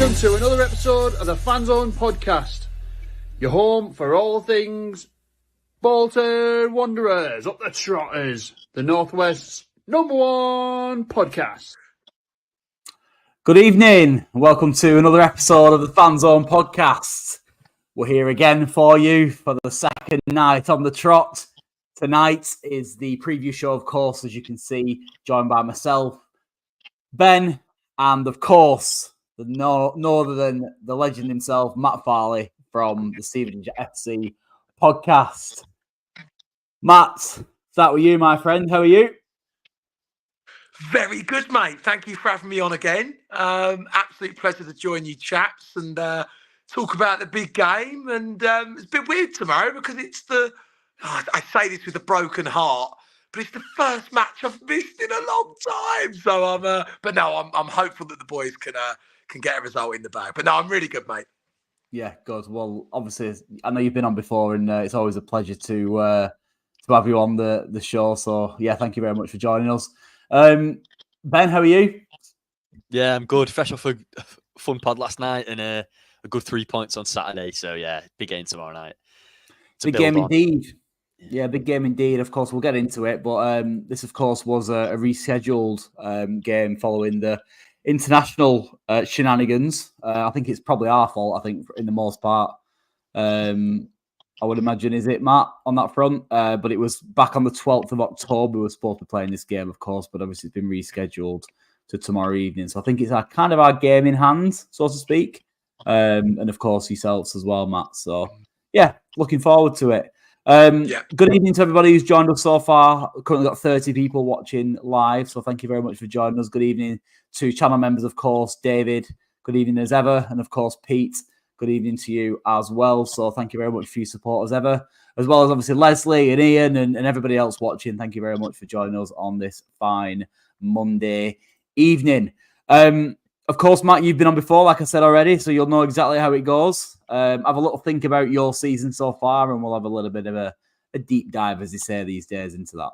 Welcome to another episode of the Fanzone Podcast, your home for all things Bolton Wanderers, up the Trotters, the Northwest's #1 podcast. Good evening, welcome to another episode of the Fanzone Podcast. We're here again for you for the second night on the trot. Tonight is the preview show, of course, as you can see, joined by myself, Ben, and of course, the legend himself, Matt Farley from the Stevenage FC podcast. Matt, start with you, my friend. How are you? Very good, mate. Thank you for having me on again. Absolute pleasure to join you chaps and talk about the big game. And it's a bit weird tomorrow because it's I say this with a broken heart, but it's the first match I've missed in a long time. So I'm hopeful that the boys can get a result in the bag. But no, I'm really good, mate. Yeah, good. Well, obviously, I know you've been on before, and it's always a pleasure to have you on the show. So yeah, thank you very much for joining us. Ben, how are you? Yeah, I'm good. Fresh off a fun pod last night and a good 3 points on Saturday. So yeah, big game tomorrow night. Big game indeed. Yeah, big game indeed. Of course, we'll get into it. But this, of course, was a rescheduled game following the international shenanigans. I think it's probably our fault, I think, in the most part. I would imagine, is it, Matt, on that front? But it was back on the 12th of October. We were supposed to be playing this game, of course, but obviously it's been rescheduled to tomorrow evening. So I think it's kind of our game in hand, so to speak. And, of course, yourselves as well, Matt. So, yeah, looking forward to it. Good evening to everybody who's joined us so far. We've currently got 30 people watching live, so thank you very much for joining us. Good evening to channel members, of course, David. Good evening as ever. And, of course, Pete. Good evening to you as well. So thank you very much for your support as ever, as well as obviously Leslie and Ian and everybody else watching. Thank you very much for joining us on this fine Monday evening. Of course, Matt, you've been on before, like I said already, so you'll know exactly how it goes. Have a little think about your season so far, and we'll have a little bit of a deep dive, as they say these days, into that.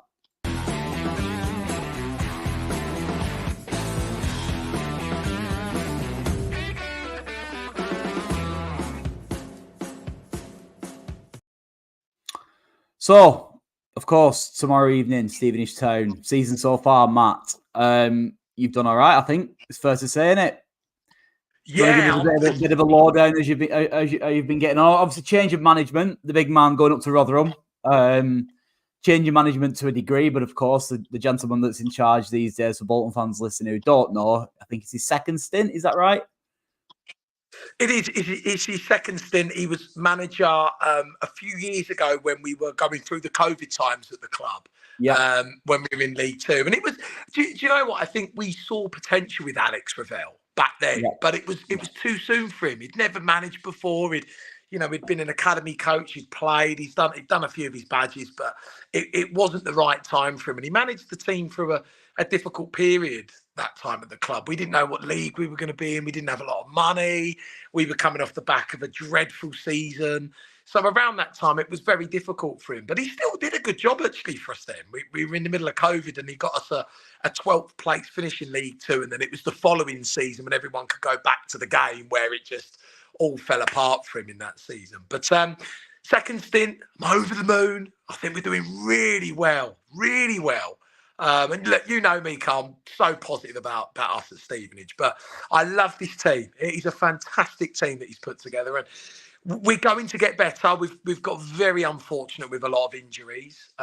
So, of course, tomorrow evening, Stevenage Town. Season so far, Matt. You've done all right, I think. It's fair to say, isn't it? Yeah. Give us a bit of a lowdown as you've been getting on. Obviously, change of management. The big man going up to Rotherham. Change of management to a degree, but of course, the gentleman that's in charge these days for Bolton fans listening who don't know, I think it's his second stint. Is that right? It is. It's his second stint. He was manager a few years ago when we were going through the COVID times at the club. Yeah. When we were in League Two, and it was. Do you know what? I think we saw potential with Alex Ravel back then, but it was too soon for him. He'd never managed before. He'd been an academy coach. He'd played. He'd done a few of his badges, but it wasn't the right time for him. And he managed the team through a difficult period that time at the club. We didn't know what league we were going to be in. We didn't have a lot of money. We were coming off the back of a dreadful season. So around that time, it was very difficult for him. But he still did a good job, actually, for us then. We were in the middle of COVID and he got us a 12th place finish in League Two. And then it was the following season when everyone could go back to the game where it just all fell apart for him in that season. But second stint, I'm over the moon. I think we're doing really well, really well. And look, you know me, Carl, I'm so positive about us at Stevenage, but I love this team. It is a fantastic team that he's put together, and we're going to get better. We've got very unfortunate with a lot of injuries.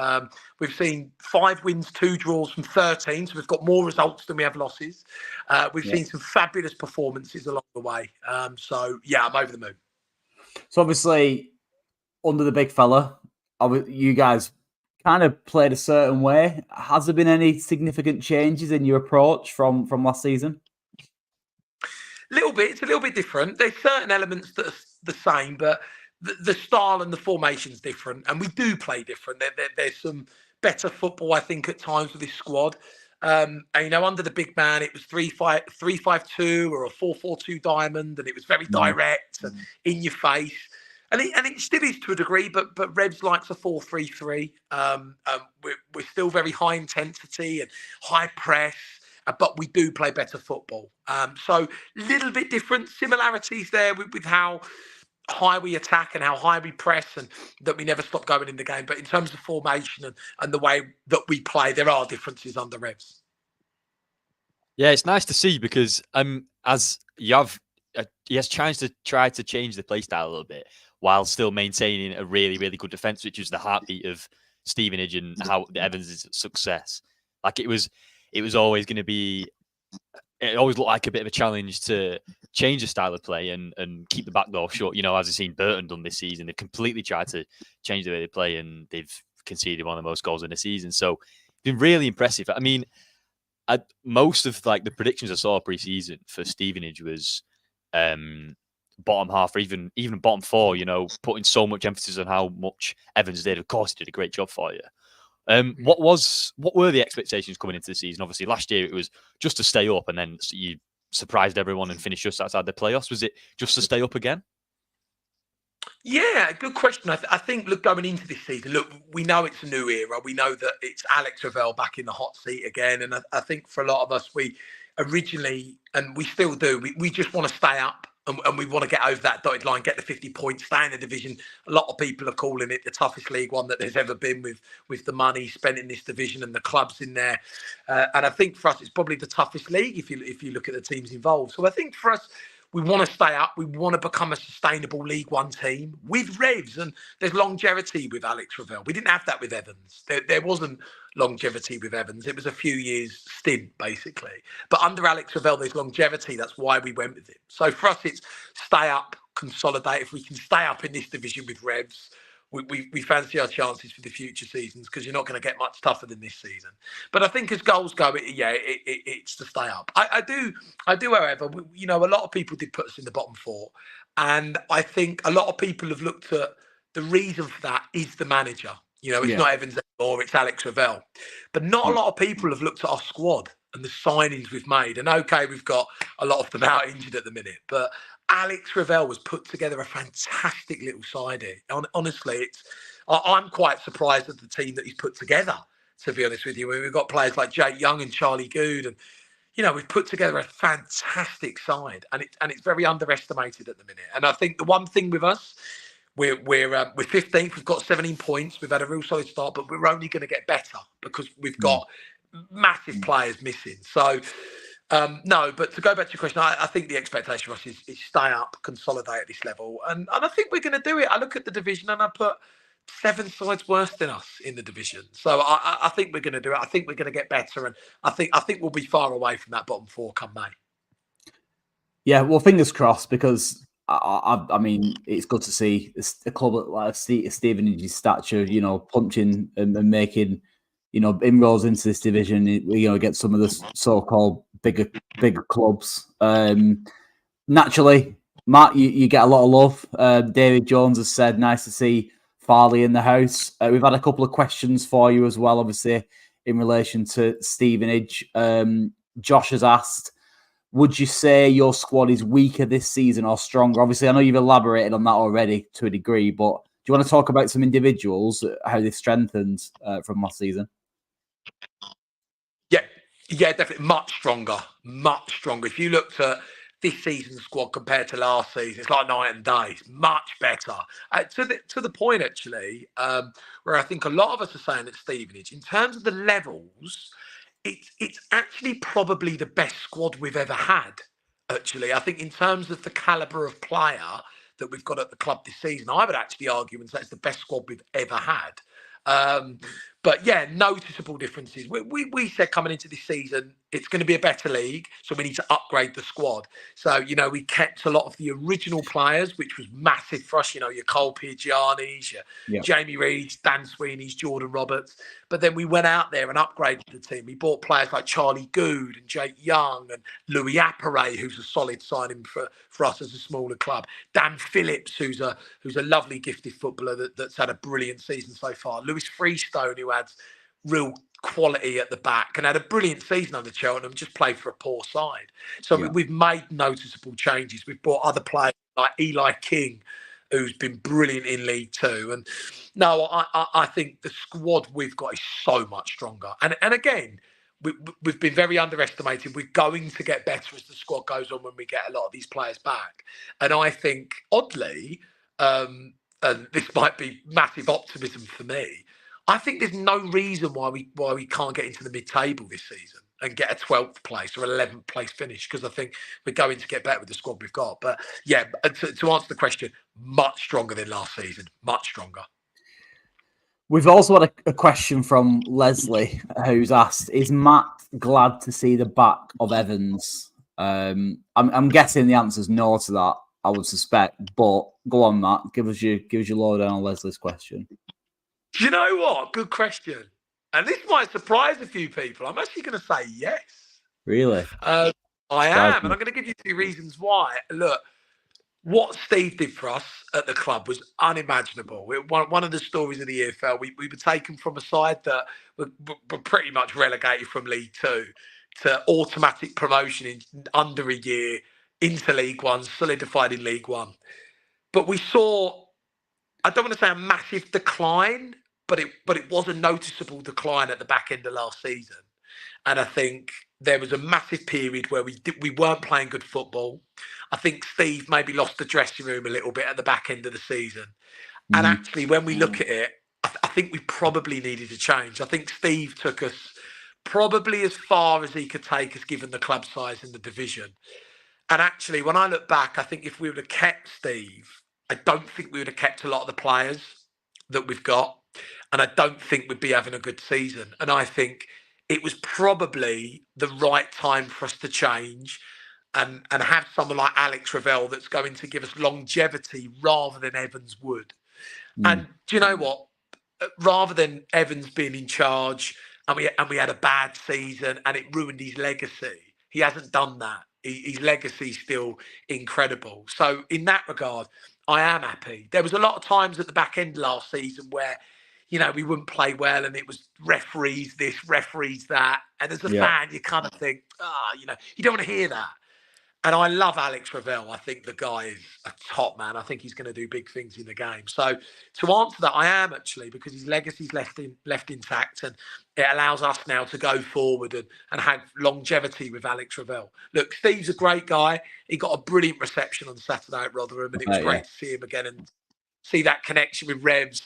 We've seen 5 wins, 2 draws from 13, so we've got more results than we have losses. We've seen some fabulous performances along the way. So, yeah, I'm over the moon. So, obviously, under the big fella, you guys kind of played a certain way. Has there been any significant changes in your approach from last season? Little bit. It's a little bit different. There's certain elements that are the same, but the style and the formation's different, and we do play different. There's some better football, I think, at times with this squad. And under the big man, it was 3-5-2 or a 4-4-2 diamond, and it was very direct and in your face. And it still is to a degree, but Revs likes a 4-3-3. We're still very high intensity and high press. but we do play better football. So a little bit different, similarities there with how high we attack and how high we press, and that we never stop going in the game. But in terms of formation and the way that we play, there are differences under Revs. Yeah, it's nice to see because as you have, he has tried to change the play style a little bit while still maintaining a really, really good defence, which was the heartbeat of Stevenage and how the Evans' success. Like it was always going to be. It always looked like a bit of a challenge to change the style of play and keep the back door shut. You know, as we've seen Bolton done this season, they've completely tried to change the way they play, and they've conceded one of the most goals in the season. So it's been really impressive. I mean, most of like the predictions I saw pre-season for Stevenage was bottom half or even bottom four, you know, putting so much emphasis on how much Evans did. Of course, he did a great job for you. What were the expectations coming into the season? Obviously, last year it was just to stay up, and then you surprised everyone and finished just outside the playoffs. Was it just to stay up again? Yeah, good question. I think, look, going into this season, look, we know it's a new era. We know that it's Alex Ravel back in the hot seat again. And I think for a lot of us, we originally, and we still do, we just want to stay up and we want to get over that dotted line, get the 50 points, stay in the division. A lot of people are calling it the toughest League One that there's ever been with the money spent in this division and the clubs in there. And I think for us, it's probably the toughest league if you look at the teams involved. So I think for us, we want to stay up. We want to become a sustainable League One team with Revs. And there's longevity with Alex Ravel. We didn't have that with Evans. There wasn't longevity with Evans. It was a few years stint, basically. But under Alex Ravel, there's longevity. That's why we went with him. So for us, it's stay up, consolidate. If we can stay up in this division with Revs, we fancy our chances for the future seasons, because you're not going to get much tougher than this season. But I think as goals go, it's to stay up. I do. However, a lot of people did put us in the bottom four, and I think a lot of people have looked at the reason for that is the manager. It's not Evans anymore, it's Alex Ravel. But not a lot of people have looked at our squad and the signings we've made. And okay, we've got a lot of them out injured at the minute, but Alex Ravel was put together a fantastic little side here. Honestly, I'm quite surprised at the team that he's put together, to be honest with you. We've got players like Jake Young and Charlie Good, and we've put together a fantastic side, and it's very underestimated at the minute. And I think the one thing with us, we're 15th. We've got 17 points. We've had a real solid start, but we're only going to get better because we've got massive players missing. So. No, but to go back to your question, I think the expectation for us is stay up, consolidate at this level. And I think we're going to do it. I look at the division and I put 7 sides worse than us in the division. So I think we're going to do it. I think we're going to get better. And I think we'll be far away from that bottom 4 come May. Yeah, well, fingers crossed, because I mean, it's good to see a club like Stevenage's stature, punching and making, inroads into this division, against some of the so-called bigger clubs. Naturally, Matt, you get a lot of love. David Jones has said, nice to see Farley in the house. We've had a couple of questions for you as well, obviously, in relation to Stevenage. Josh has asked, would you say your squad is weaker this season or stronger? Obviously, I know you've elaborated on that already to a degree, but do you want to talk about some individuals, how they've strengthened from last season? Yeah, definitely much stronger. If you looked at this season's squad compared to last season, it's like night and day. It's much better. To the point, actually, where I think a lot of us are saying at Stevenage, in terms of the levels, it's actually probably the best squad we've ever had, actually. I think in terms of the calibre of player that we've got at the club this season, I would actually argue and say it's the best squad we've ever had. But yeah, noticeable differences. We said coming into this season, it's going to be a better league, so we need to upgrade the squad. So, we kept a lot of the original players, which was massive for us, your Cole Piagiani's, your Jamie Reed's, Dan Sweeney's, Jordan Roberts. But then we went out there and upgraded the team. We bought players like Charlie Good and Jake Young and Louis Apparay, who's a solid signing for us as a smaller club. Dan Phillips, who's a lovely gifted footballer that's had a brilliant season so far. Lewis Freestone, who had real quality at the back and had a brilliant season under Cheltenham, just played for a poor side. So we've made noticeable changes. We've brought other players like Eli King, who's been brilliant in League Two. And no, I think the squad we've got is so much stronger. And again, we've been very underestimated. We're going to get better as the squad goes on when we get a lot of these players back. And I think, oddly, and this might be massive optimism for me, I think there's no reason why we can't get into the mid-table this season and get a 12th place or 11th place finish, because I think we're going to get better with the squad we've got. But yeah, to answer the question, much stronger than last season, much stronger. We've also had a question from Leslie, who's asked, is Matt glad to see the back of Evans? I'm guessing the answer's no to that, I would suspect. But go on, Matt. Give us your lowdown on Leslie's question. Do you know what? Good question. And this might surprise a few people. I'm actually going to say yes. Really? I am. And I'm going to give you 2 reasons why. Look, what Steve did for us at the club was unimaginable. One of the stories of the EFL, we were taken from a side that were pretty much relegated from League Two to automatic promotion in under a year into League One, solidified in League One. But we saw, I don't want to say a massive decline, but it was a noticeable decline at the back end of last season. And I think there was a massive period where we weren't playing good football. I think Steve maybe lost the dressing room a little bit at the back end of the season. And actually, when we look at it, I think we probably needed a change. I think Steve took us probably as far as he could take us, given the club size and the division. And actually, when I look back, I think if we would have kept Steve, I don't think we would have kept a lot of the players that we've got. And I don't think we'd be having a good season. And I think it was probably the right time for us to change and have someone like Alex Ravel that's going to give us longevity rather than Evans would. And do you know what? Rather than Evans being in charge and we had a bad season and it ruined his legacy, he hasn't done that. His legacy is still incredible. So in that regard, I am happy. There was a lot of times at the back end last season where, you know, we wouldn't play well and it was referees this, referees that. And as a fan, you kind of think, you know, you don't want to hear that. And I love Alex Ravel. I think the guy is a top man. I think he's going to do big things in the game. So to answer that, I am actually, because his legacy's left intact and it allows us now to go forward and have longevity with Alex Ravel. Look, Steve's a great guy. He got a brilliant reception on Saturday at Rotherham and it was great to see him again and see that connection with Revs.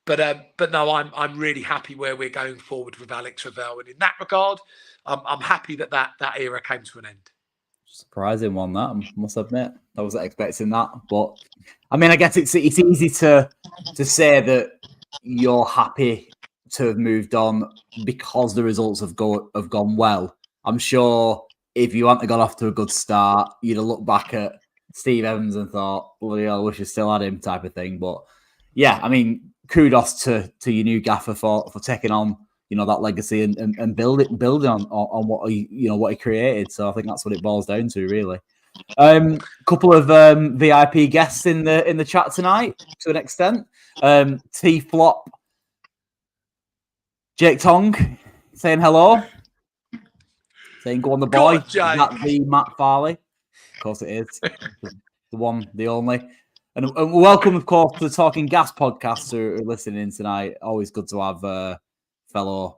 But no, I'm really happy where we're going forward with Alex Ravel. And in that regard, I'm happy that era came to an end. Surprising one, that, I must admit. I wasn't expecting that. But, I mean, I guess it's easy to say that you're happy to have moved on because the results have gone well. I'm sure if you hadn't got off to a good start, you'd have looked back at Steve Evans and thought, bloody hell, I wish I still had him type of thing. But, yeah, I mean, kudos to your new gaffer for taking on, you know, that legacy and building on what he created. So I think that's what it boils down to, really. Couple of VIP guests in the chat tonight to an extent. T Flop, Jake Tong saying hello, saying go on the boy. Is that the Matt Farley? Of course it is. The one, the only. And welcome, of course, to the Talking Gas podcast who are listening in tonight. Always good to have fellow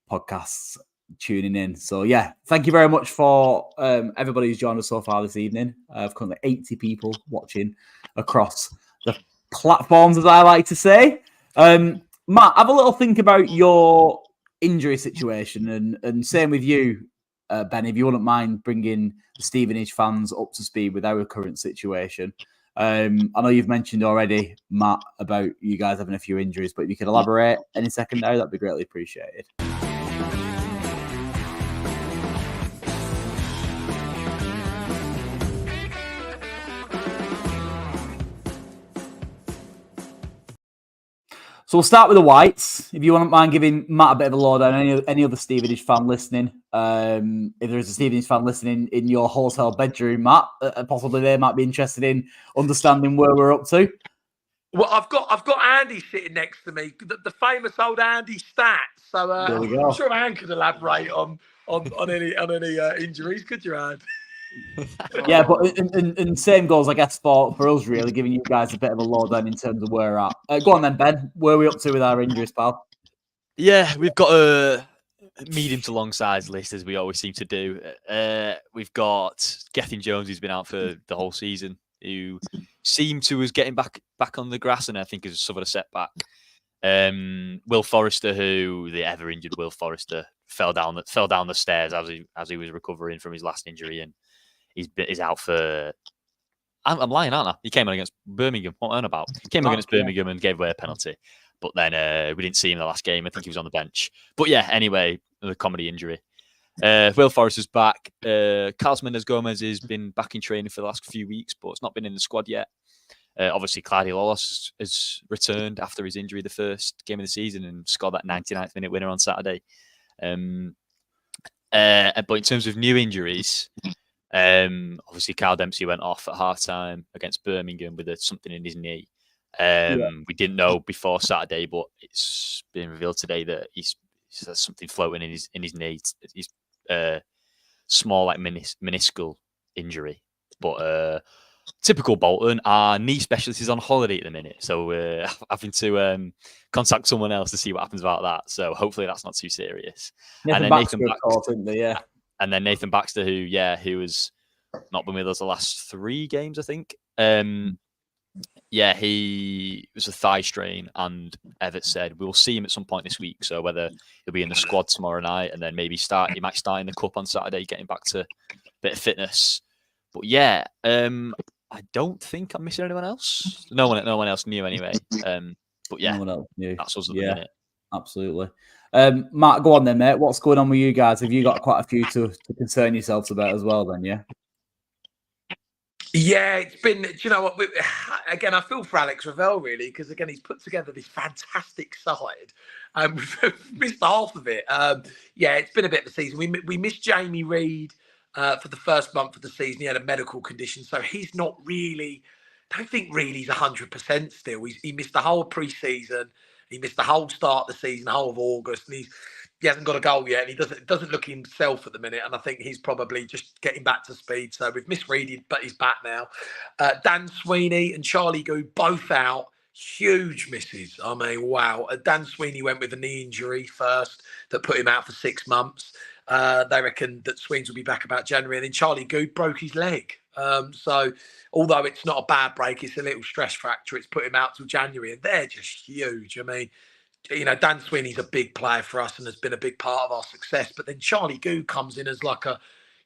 podcasts tuning in. So, yeah, thank you very much for everybody who's joined us so far this evening. I've currently 80 people watching across the platforms, as I like to say. Matt, have a little think about your injury situation and same with you, Ben, if you wouldn't mind bringing the Stevenage fans up to speed with our current situation. I know you've mentioned already, Matt, about you guys having a few injuries, but if you could elaborate any second now, that'd be greatly appreciated. So we'll start with the Whites. If you wouldn't mind giving Matt a bit of a lowdown, any other Stevenage fan listening, if there is a Stevenage fan listening in your hotel bedroom, Matt, possibly they might be interested in understanding where we're up to. Well, I've got Andy sitting next to me, the famous old Andy stats. So I'm sure Anne could elaborate on any injuries. Could you, Anne? Yeah, but and same goes, I guess, for us, really, giving you guys a bit of a lowdown in terms of where we're at. Go on then, Ben. Where are we up to with our injuries, pal? Yeah, we've got medium to long size list, as we always seem to do. We've got Gethin Jones, who's been out for the whole season, who seemed to was getting back on the grass, and I think has suffered a setback. Will Forrester, who the ever injured Will Forrester, fell down the stairs as he was recovering from his last injury, and he's out for. I'm lying, aren't I? He came on against Birmingham. What am I on about? He came against Birmingham and gave away a penalty. But then we didn't see him in the last game. I think he was on the bench. But yeah, anyway, a comedy injury. Will Forrester's back. Carlos Mendes-Gomez has been back in training for the last few weeks, but it's not been in the squad yet. Obviously, Claudio Lolos has returned after his injury the first game of the season and scored that 99th minute winner on Saturday. But in terms of new injuries, obviously Kyle Dempsey went off at half-time against Birmingham with something in his knee. We didn't know before Saturday, but it's been revealed today that he's something floating in his knee. He's small, like meniscal injury. But typical Bolton, our knee specialist is on holiday at the minute, so we're having to contact someone else to see what happens about that. So hopefully that's not too serious. Nathan Baxter, and then Nathan Baxter, who has not been with us the last 3 games, I think. He was a thigh strain, and Everett said we'll see him at some point this week. So whether he'll be in the squad tomorrow night, and then maybe he might start in the cup on Saturday, getting back to a bit of fitness. But yeah, I don't think I'm missing anyone else. No one else knew anyway. But yeah, no one else knew. That's us at the minute. Absolutely. Matt, go on then, mate. What's going on with you guys? Have you got quite a few to concern yourselves about as well then, yeah? Yeah, it's been, do you know what, again, I feel for Alex Ravel, really, because, again, he's put together this fantastic side. We've missed half of it. It's been a bit of a season. We missed Jamie Reid for the first month of the season. He had a medical condition, so he's not really, I don't think really he's 100% still. He missed the whole pre-season. He missed the whole start of the season, the whole of August, and he hasn't got a goal yet, and he doesn't look himself at the minute. And I think he's probably just getting back to speed. So we've missed Reid, but he's back now. Dan Sweeney and Charlie Goo both out. Huge misses. I mean, wow. Dan Sweeney went with a knee injury first that put him out for 6 months. They reckon that Sweens will be back about January, and then Charlie Goo broke his leg. So although it's not a bad break, it's a little stress fracture. It's put him out till January, and they're just huge. I mean, you know, Dan Sweeney's a big player for us and has been a big part of our success. But then Charlie Goo comes in as like an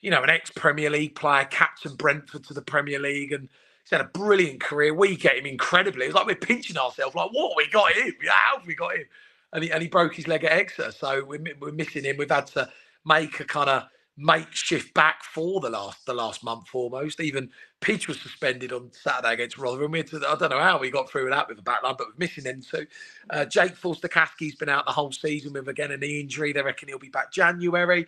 ex-Premier League player, captain Brentford to the Premier League, and he's had a brilliant career. We get him incredibly. It's like we're pinching ourselves, like, what, we got him? How have we got him? And he broke his leg at Exeter, so we're missing him. We've had to make a kind of makeshift back for the last month almost. Even Peach was suspended on Saturday against Rotherham. I don't know how we got through with that with the back line, but we're missing them too. Jake Forster-Kaski's been out the whole season with, again, a knee injury. They reckon he'll be back January.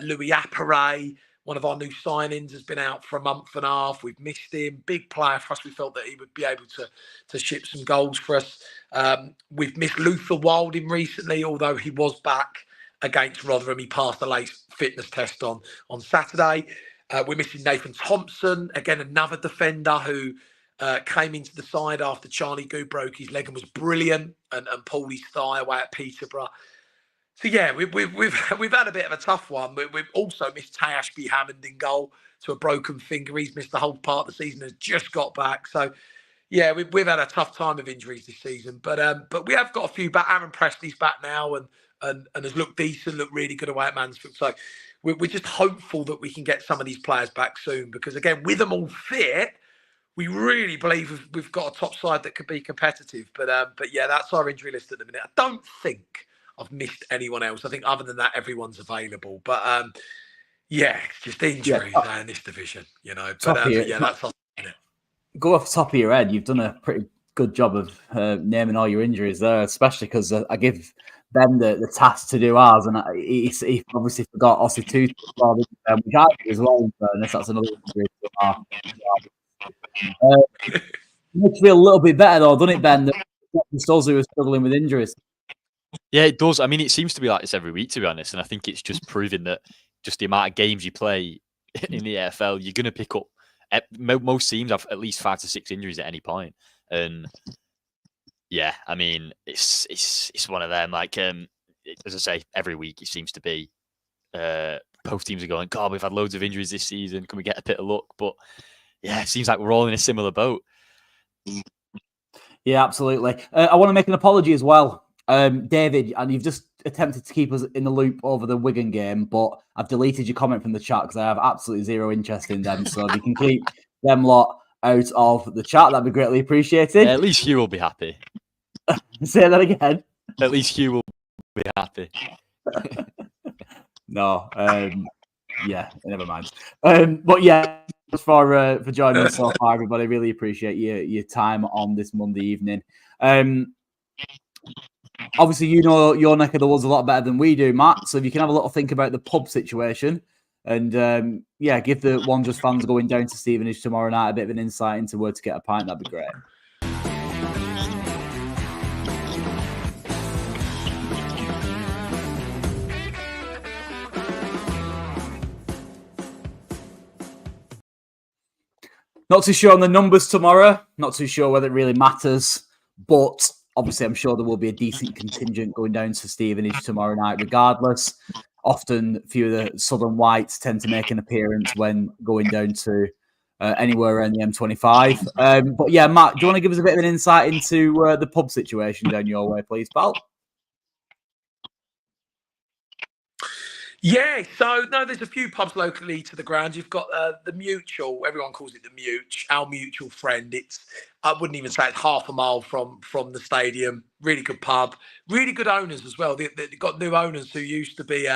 Louis Appere, one of our new signings, has been out for a month and a half. We've missed him. Big player for us. We felt that he would be able to ship some goals for us. We've missed Luther Wilding recently, although he was back against Rotherham. He passed the late fitness test on Saturday. We're missing Nathan Thompson, again, another defender who came into the side after Charlie Goo broke his leg and was brilliant and pulled his thigh away at Peterborough. So yeah, we've had a bit of a tough one. We've also missed Tay Ashby Hammond in goal to a broken finger. He's missed the whole part of the season, has just got back. So yeah, we've had a tough time of injuries this season. But we have got a few back. Aaron Presley's back now and has looked decent, looked really good away at Mansfield. So we're just hopeful that we can get some of these players back soon, because again, with them all fit, we really believe we've got a top side that could be competitive. But yeah, that's our injury list at the minute. I don't think I've missed anyone else. I think other than that, everyone's available. But yeah, it's just injuries in this division, you know. But yeah, that's all. Go off the top of your head. You've done a pretty good job of naming all your injuries there, especially because I give Ben the task to do ours, and he obviously forgot Ossie Tutu, which I do as well. In fairness, that's another injury. Makes you feel a little bit better though, doesn't it, Ben? That Stolzy was struggling with injuries. Yeah, it does. I mean, it seems to be like this every week, to be honest, and I think it's just proving that just the amount of games you play in the AFL, you're going to pick up. Most teams have at least 5 to 6 injuries at any point, and yeah, I mean, it's one of them. Like as I say, every week it seems to be both teams are going, God, we've had loads of injuries this season. Can we get a bit of luck? But yeah, it seems like we're all in a similar boat. Yeah, absolutely. I want to make an apology as well. David, and you've just attempted to keep us in the loop over the Wigan game, but I've deleted your comment from the chat because I have absolutely zero interest in them. So if you can keep them lot out of the chat, that'd be greatly appreciated. At least Hugh will be happy. Say that again. At least Hugh will be happy. No, yeah, never mind. But yeah, for joining us so far, everybody. Really appreciate your time on this Monday evening. Obviously, you know your neck of the woods a lot better than we do, Matt. So if you can have a little think about the pub situation, and give the Wanderers fans going down to Stevenage tomorrow night a bit of an insight into where to get a pint, that'd be great. Not too sure on the numbers tomorrow. Not too sure whether it really matters. But obviously, I'm sure there will be a decent contingent going down to Stevenage tomorrow night regardless. Often, a few of the Southern Whites tend to make an appearance when going down to anywhere around the M25. But yeah, Matt, do you want to give us a bit of an insight into the pub situation down your way, please, pal? Yeah, so no, there's a few pubs locally to the ground. You've got the Mutual. Everyone calls it the Mute, our mutual friend. I wouldn't even say it's half a mile from the stadium. Really good pub, really good owners as well. They've got new owners who used to be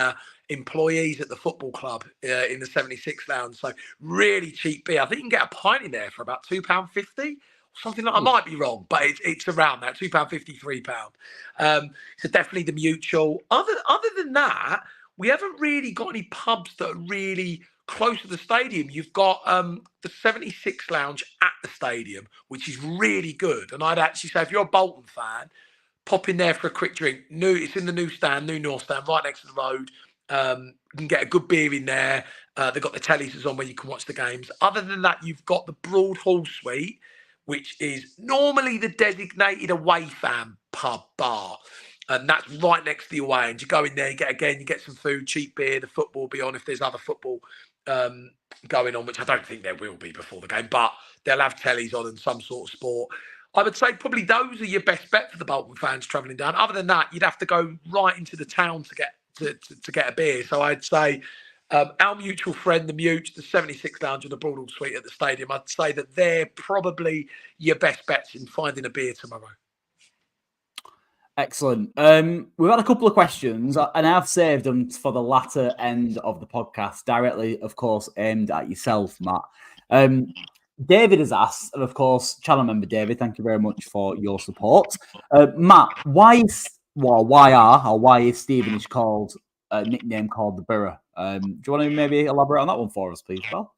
employees at the football club in the 76 Lounge. So really cheap beer. I think you can get a pint in there for about £2.50. Something like I might be wrong, but it's around that £2.50, £3. So definitely the Mutual. Other than that, we haven't really got any pubs that are really close to the stadium. You've got the 76 Lounge at the stadium, which is really good. And I'd actually say if you're a Bolton fan, pop in there for a quick drink. It's in the new North Stand, right next to the road. You can get a good beer in there. They've got the tellies on where you can watch the games. Other than that, you've got the Broad Hall Suite, which is normally the designated away fan pub bar. And that's right next to the away end. You go in there, you get some food, cheap beer. The football will be on if there's other football going on, which I don't think there will be before the game, but they'll have tellies on and some sort of sport. I would say probably those are your best bet for the Bolton fans travelling down. Other than that, you'd have to go right into the town to get a beer. So I'd say our mutual friend, the Mute, the 76 Lounge and the Broad Hall Suite at the stadium, I'd say that they're probably your best bets in finding a beer tomorrow. Excellent. We've had a couple of questions, and I've saved them for the latter end of the podcast, directly, of course, aimed at yourself, Matt. David has asked, and of course, channel member David, thank you very much for your support. Matt, why is Stevenage called a nickname called the Borough? Do you want to maybe elaborate on that one for us, please, pal?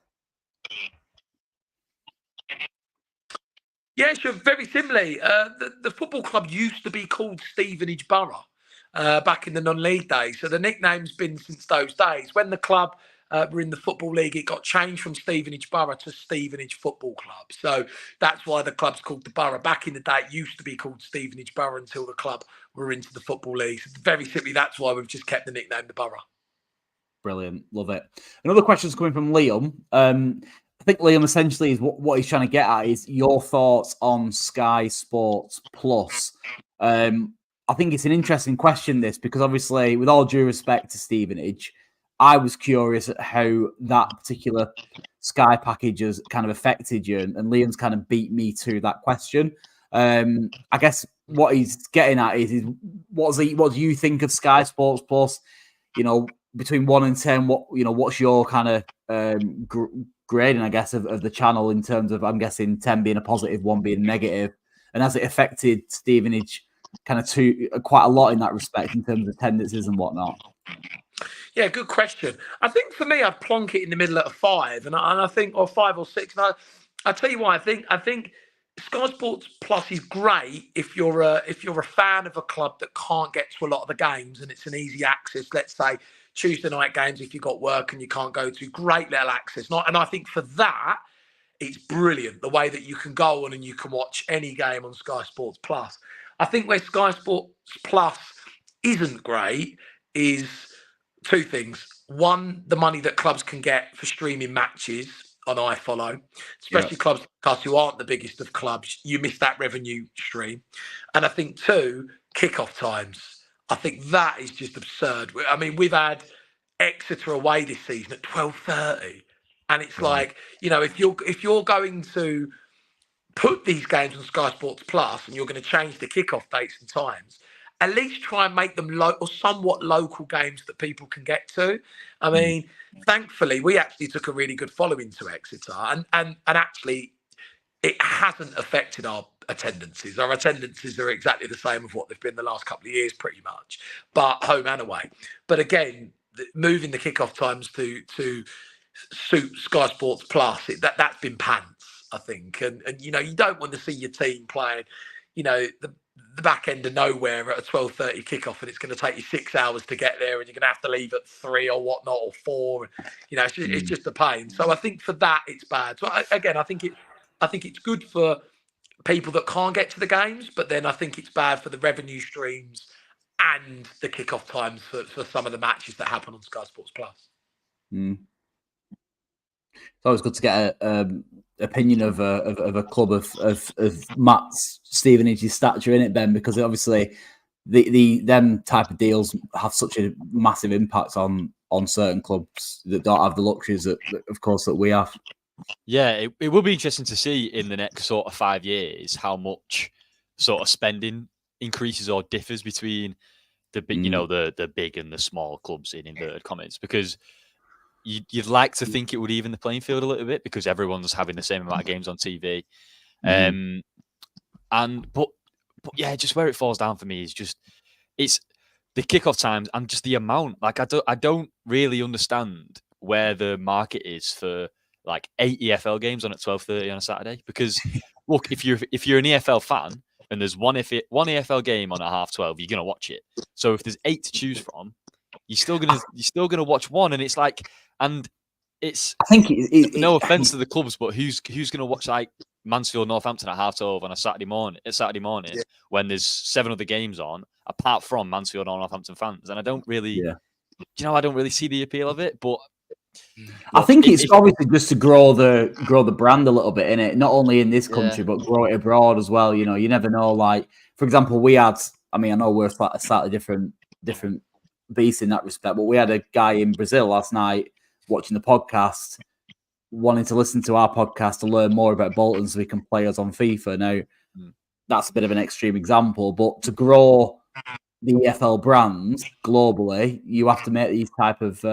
Yeah, sure. Very similarly, the football club used to be called Stevenage Borough back in the non-league days. So the nickname's been since those days. When the club were in the Football League, it got changed from Stevenage Borough to Stevenage Football Club. So that's why the club's called the Borough. Back in the day, it used to be called Stevenage Borough until the club were into the Football League. So very simply, that's why we've just kept the nickname the Borough. Brilliant. Love it. Another question's coming from Liam. I think Liam essentially is what he's trying to get at is your thoughts on Sky Sports Plus. I think it's an interesting question, this, because obviously, with all due respect to Stevenage, I was curious at how that particular Sky package has kind of affected you, and Liam's kind of beat me to that question. I guess what he's getting at is what do you think of Sky Sports Plus? You know, between 1 and 10, what's your kind of grading, I guess, of the channel in terms of, I'm guessing 10 being a positive, 1 being negative, and has it affected Stevenage kind of quite a lot in that respect in terms of attendances and whatnot? Yeah, good question. I think for me, I'd plonk it in the middle at a 5, and I think, or 5 or 6. And I tell you why. I think Sky Sports Plus is great if you're a fan of a club that can't get to a lot of the games, and it's an easy access. Let's say Tuesday night games if you've got work and you can't go to. Great little access. And I think for that, it's brilliant, the way that you can go on and you can watch any game on Sky Sports Plus. I think where Sky Sports Plus isn't great is two things. One, the money that clubs can get for streaming matches on iFollow, especially clubs like us who aren't the biggest of clubs, you miss that revenue stream. And I think two, kickoff times. I think that is just absurd. I mean, we've had Exeter away this season at 12:30, and it's like, if you're going to put these games on Sky Sports Plus and you're going to change the kickoff dates and times, at least try and make them or somewhat local games that people can get to. I mean, thankfully, we actually took a really good following to Exeter, and actually, it hasn't affected our attendances. Our attendances are exactly the same of what they've been the last couple of years, pretty much, but home and away. But again, moving the kickoff times to suit Sky Sports Plus, that's been pants, I think. And you don't want to see your team playing, the back end of nowhere at a 12:30 kickoff, and it's going to take you 6 hours to get there, and you're going to have to leave at 3 or whatnot, or 4. It's just a pain. So I think for that it's bad. So again, I think it's good for people that can't get to the games, but then I think it's bad for the revenue streams and the kickoff times for some of the matches that happen on Sky Sports Plus. It's always good to get an opinion of a club of Matt's Stevenage's stature in it, Ben, because obviously them type of deals have such a massive impact on certain clubs that don't have the luxuries that we have. Yeah, it will be interesting to see in the next sort of 5 years how much sort of spending increases or differs between the big, the big and the small clubs in inverted commas, because you'd like to think it would even the playing field a little bit because everyone's having the same amount of games on TV. But yeah, just where it falls down for me is just it's the kickoff times and just the amount. Like I don't really understand where the market is for like 8 EFL games on at 12:30 on a Saturday. Because look, if you're an EFL fan and there's one EFL game on at 12:30, you're gonna watch it. So if there's 8 to choose from, you're still gonna watch one, and it's like, and it's, I think no offense to the clubs, but who's gonna watch like Mansfield Northampton at 12:30 on a Saturday morning when there's 7 other games on apart from Mansfield or Northampton fans? And I don't really, I don't really see the appeal of it. But I think it's obviously just to grow the brand a little bit in it, not only in this country but grow it abroad as well. You never know. Like, for example, we had, I know we're a slightly different beast in that respect, but we had a guy in Brazil last night watching the podcast, wanting to listen to our podcast to learn more about Bolton so we can play us on FIFA. Now, that's a bit of an extreme example, but to grow the EFL brand globally, you have to make these type of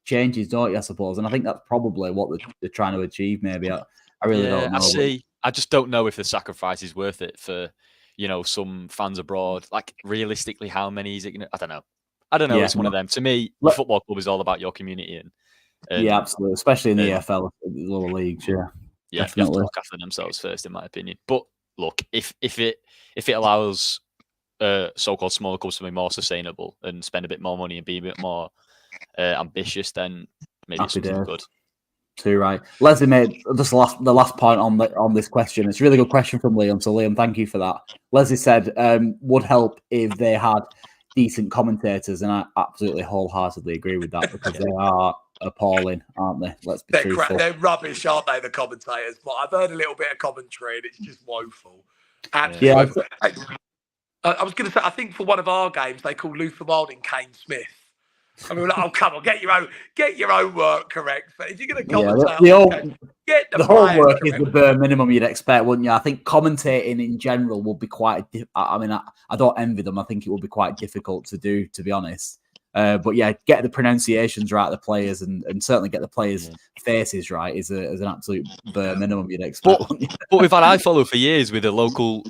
changes, don't you, I suppose? And I think that's probably what they're trying to achieve, maybe. I really don't know. I just don't know if the sacrifice is worth it for, some fans abroad. Like, realistically, how many is it going to... I don't know. Yeah, it's one of them. To me, the football club is all about your community. And yeah, absolutely. Especially in the EFL, the lower leagues, Yeah, they have to look after themselves first, in my opinion. But look, if it allows so-called smaller clubs to be more sustainable and spend a bit more money and be a bit more ambitious, then maybe it's something good. Too right. Leslie made just the last point on this question. It's a really good question from Liam. So Liam, thank you for that. Leslie said would help if they had decent commentators, and I absolutely wholeheartedly agree with that, because they are appalling, aren't they? Let's be truthful. They're rubbish, aren't they, the commentators? But I've heard a little bit of commentary and it's just woeful. Absolutely woeful. I was going to say, I think for one of our games, they called Luther Wilding Kane Smith. I mean, like, oh, come on, get your own work correct. But if you're going to commentate, get the homework is the bare minimum you'd expect, wouldn't you? I think commentating in general would be quite. I don't envy them. I think it would be quite difficult to do, to be honest. But yeah, get the pronunciations right, the players, and certainly get the players' faces right is an absolute bare minimum you'd expect. But we've had iFollow for years with a local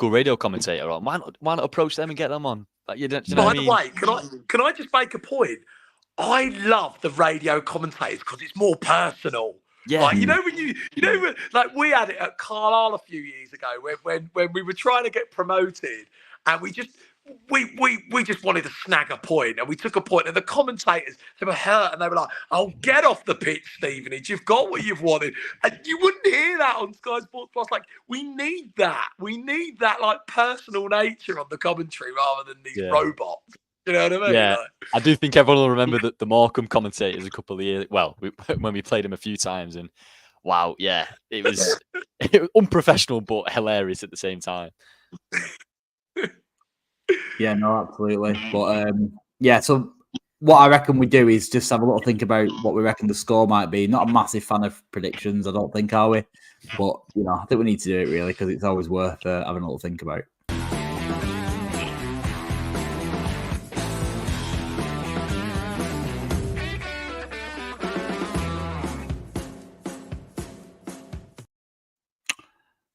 radio commentator on. Why not approach them and get them on? Like, you know By the way, can I just make a point? I love the radio commentators because it's more personal. Yeah, like, like we had it at Carlisle a few years ago when we were trying to get promoted, and we just wanted to snag a point, and we took a point, and the commentators, they were hurt, and they were like, "Oh, get off the pitch, Stevenage. You've got what you've wanted." And you wouldn't hear that on Sky Sports Plus. Like, we need that like personal nature on the commentary rather than these robots. You know what I mean? Yeah, I do think everyone will remember that the Morecambe commentators a couple of years. Well, when we played him a few times, and wow, yeah, it was unprofessional but hilarious at the same time. Yeah, no, absolutely. But yeah, so what I reckon we do is just have a little think about what we reckon the score might be. Not a massive fan of predictions, I don't think, are we? But I think we need to do it really because it's always worth having a little think about.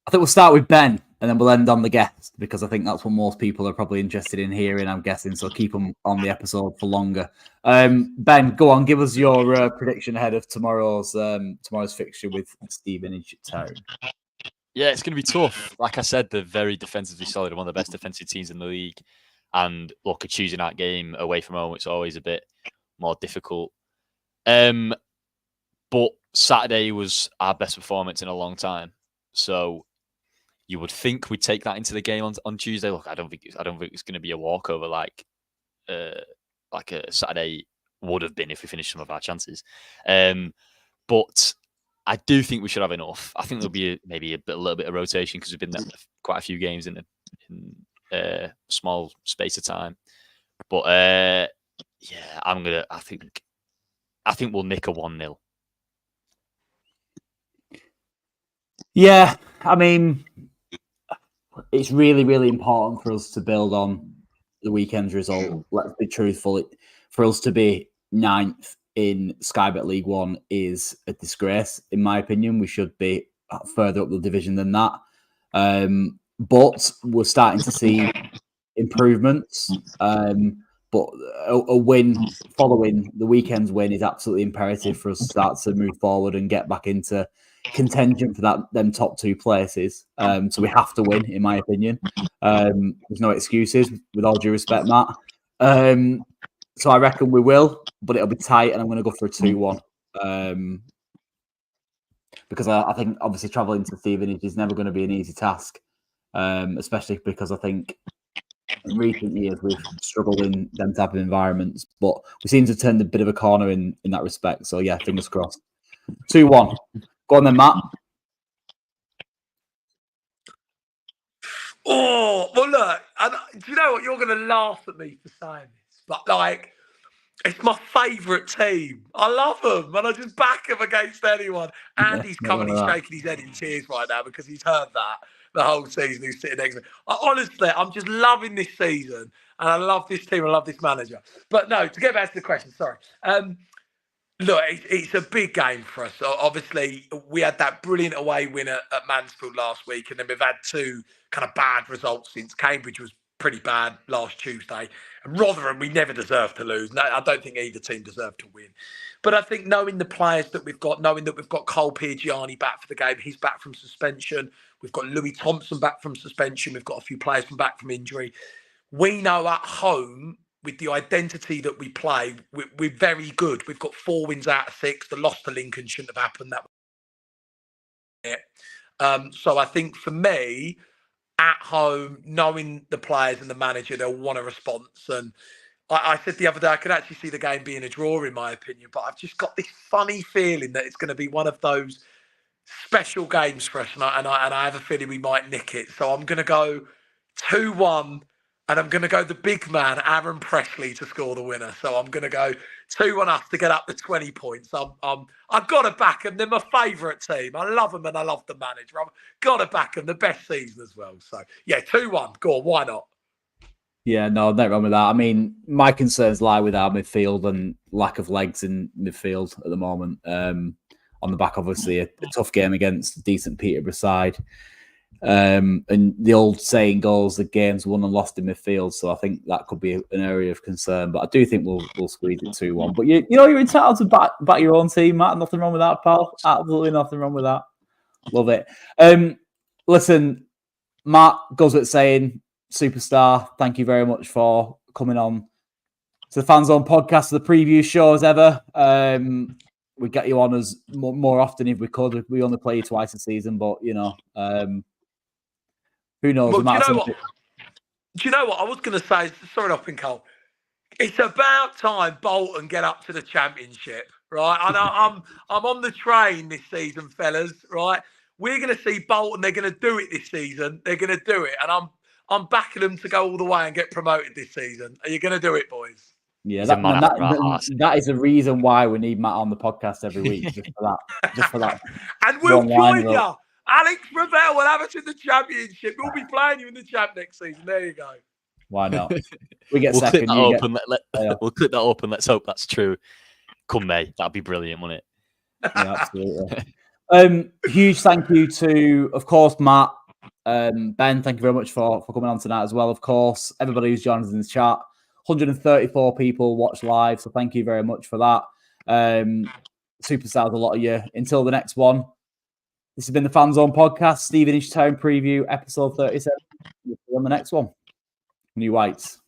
I think we'll start with Ben and then we'll end on the guest because I think that's what most people are probably interested in hearing, I'm guessing. So keep them on the episode for longer. Ben, go on, give us your prediction ahead of tomorrow's fixture with Stevenage Town. Yeah, it's going to be tough. Like I said, they're very defensively solid, one of the best defensive teams in the league. And look, a Tuesday night game away from home, it's always a bit more difficult. But Saturday was our best performance in a long time. So you would think we'd take that into the game on Tuesday. Look, I don't think it's going to be a walkover like a Saturday would have been if we finished some of our chances. But I do think we should have enough. I think there'll be maybe a little bit of rotation because we've been there quite a few games in a small space of time. But yeah, I think we'll nick a 1-0. Yeah, I mean, it's really, really important for us to build on the weekend's result. Let's be truthful. For us to be 9th in Sky Bet League One is a disgrace, in my opinion. We should be further up the division than that. But we're starting to see improvements. But a win following the weekend's win is absolutely imperative for us to start to move forward and get back into contention for them top 2 places. So we have to win, in my opinion. There's no excuses, with all due respect, Matt. So I reckon we will, but it'll be tight, and I'm going to go for a 2-1. Because I think, obviously, travelling to Stevenage is never going to be an easy task, especially because I think in recent years we've struggled in them type of environments, but we seem to have turned a bit of a corner in that respect. So, yeah, fingers crossed. 2-1. Go on then, Matt. Oh, well, look, do you know what? You're going to laugh at me for saying this, but like, it's my favourite team. I love them, and I just back them against anyone. Andy's currently shaking his head in tears right now because he's heard that the whole season. He's sitting next to me. Honestly, I'm just loving this season, and I love this team. I love this manager. But no, to get back to the question, sorry. Look, it's a big game for us. So obviously, we had that brilliant away win at Mansfield last week, and then we've had 2 kind of bad results since. Cambridge was pretty bad last Tuesday, and Rotherham, we never deserved to lose. No, I don't think either team deserved to win. But I think knowing the players that we've got, knowing that we've got Cole Piergiani back for the game, he's back from suspension. We've got Louis Thompson back from suspension. We've got a few players back from injury. We know at home, with the identity that we play, we're very good. We've got 4 wins out of 6. The loss to Lincoln shouldn't have happened. So I think for me, at home, knowing the players and the manager, they'll want a response. And I said the other day, I could actually see the game being a draw, in my opinion. But I've just got this funny feeling that it's going to be one of those special games for us. And I have a feeling we might nick it. So I'm going to go 2-1. And I'm going to go the big man, Aaron Presley, to score the winner. So I'm going to go 2-1 us to get up to 20 points. I've got to back them. They're my favourite team. I love them and I love the manager. I've got to back them. The best season as well. So, yeah, 2-1. Go on, why not? Yeah, no, nothing wrong with that. I mean, my concerns lie with our midfield and lack of legs in midfield at the moment. On the back, obviously, a tough game against a decent Peterborough side. And the old saying goes, the game's won and lost in midfield. So I think that could be an area of concern. But I do think we'll squeeze it 2-1. But you're entitled to back your own team, Matt. Nothing wrong with that, pal. Absolutely nothing wrong with that. Love it. Listen, Matt goes without saying, superstar. Thank you very much for coming on to the Fanzone podcast, the preview show as ever. We'd get you on as more often if we could. We only play you twice a season, but who knows? Well, do you know what? I was going to say, sorry, off in Cole. It's about time Bolton get up to the Championship, right? And I'm on the train this season, fellas, right? We're going to see Bolton. They're going to do it this season. They're going to do it. And I'm backing them to go all the way and get promoted this season. Are you going to do it, boys? Yeah, that is the reason why we need Matt on the podcast every week, just for that. And we'll join you. Alex Ravel will have us in the Championship. We'll be playing you in the Champ next season. There you go. Why not? We get we'll second. We'll click that up and let's hope that's true. Come May, that'd be brilliant, wouldn't it? Yeah, absolutely. Huge thank you to, of course, Matt, Ben. Thank you very much for coming on tonight as well. Of course, everybody who's joined us in the chat. 134 people watch live, so thank you very much for that. Superstars, a lot of you. Until the next one, this has been the Fanzone Podcast, Stevenage Town Preview, episode 37. We'll see you on the next one. New Whites.